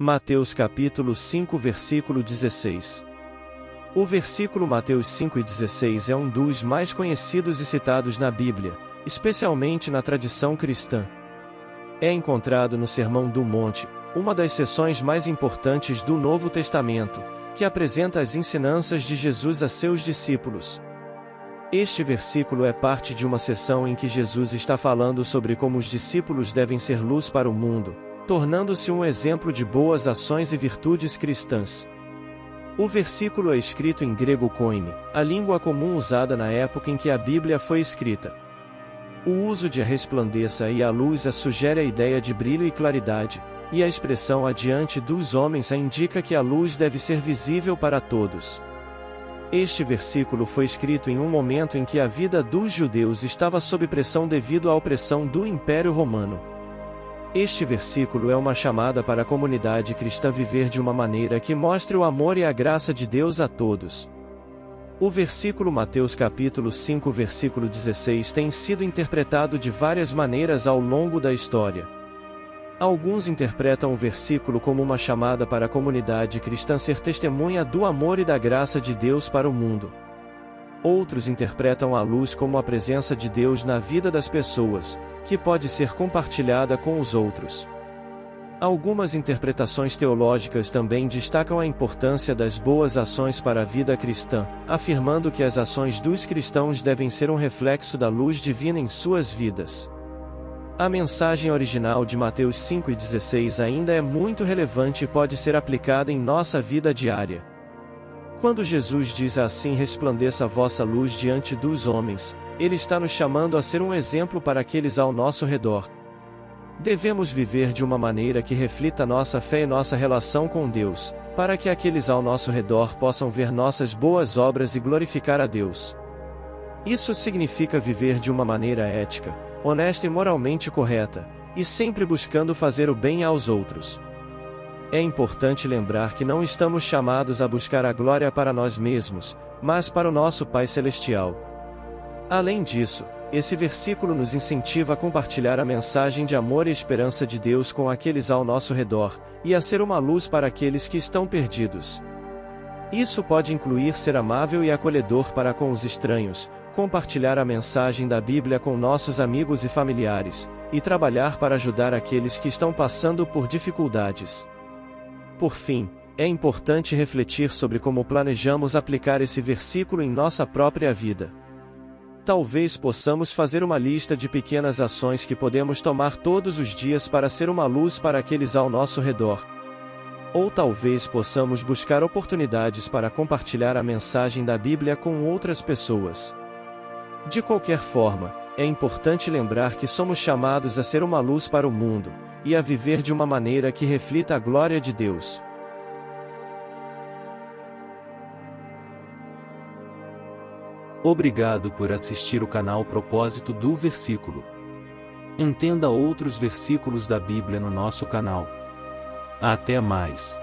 Mateus capítulo 5 versículo 16. O versículo Mateus 5:16 é um dos mais conhecidos e citados na Bíblia, especialmente na tradição cristã. É encontrado no Sermão do Monte, uma das seções mais importantes do Novo Testamento, que apresenta as ensinanças de Jesus a seus discípulos. Este versículo é parte de uma seção em que Jesus está falando sobre como os discípulos devem ser luz para o mundo, tornando-se um exemplo de boas ações e virtudes cristãs. O versículo é escrito em grego koine, a língua comum usada na época em que a Bíblia foi escrita. O uso de a resplandeça e a luz sugere a ideia de brilho e claridade, e a expressão adiante dos homens indica que a luz deve ser visível para todos. Este versículo foi escrito em um momento em que a vida dos judeus estava sob pressão devido à opressão do Império Romano. Este versículo é uma chamada para a comunidade cristã viver de uma maneira que mostre o amor e a graça de Deus a todos. O versículo Mateus capítulo 5 versículo 16 tem sido interpretado de várias maneiras ao longo da história. Alguns interpretam o versículo como uma chamada para a comunidade cristã ser testemunha do amor e da graça de Deus para o mundo. Outros interpretam a luz como a presença de Deus na vida das pessoas, que pode ser compartilhada com os outros. Algumas interpretações teológicas também destacam a importância das boas ações para a vida cristã, afirmando que as ações dos cristãos devem ser um reflexo da luz divina em suas vidas. A mensagem original de Mateus 5:16 ainda é muito relevante e pode ser aplicada em nossa vida diária. Quando Jesus diz assim: resplandeça a vossa luz diante dos homens, Ele está nos chamando a ser um exemplo para aqueles ao nosso redor. Devemos viver de uma maneira que reflita nossa fé e nossa relação com Deus, para que aqueles ao nosso redor possam ver nossas boas obras e glorificar a Deus. Isso significa viver de uma maneira ética, honesta e moralmente correta, e sempre buscando fazer o bem aos outros. É importante lembrar que não estamos chamados a buscar a glória para nós mesmos, mas para o nosso Pai Celestial. Além disso, esse versículo nos incentiva a compartilhar a mensagem de amor e esperança de Deus com aqueles ao nosso redor, e a ser uma luz para aqueles que estão perdidos. Isso pode incluir ser amável e acolhedor para com os estranhos, compartilhar a mensagem da Bíblia com nossos amigos e familiares, e trabalhar para ajudar aqueles que estão passando por dificuldades. Por fim, é importante refletir sobre como planejamos aplicar esse versículo em nossa própria vida. Talvez possamos fazer uma lista de pequenas ações que podemos tomar todos os dias para ser uma luz para aqueles ao nosso redor. Ou talvez possamos buscar oportunidades para compartilhar a mensagem da Bíblia com outras pessoas. De qualquer forma, é importante lembrar que somos chamados a ser uma luz para o mundo, e a viver de uma maneira que reflita a glória de Deus. Obrigado por assistir o canal Propósito do Versículo. Entenda outros versículos da Bíblia no nosso canal. Até mais!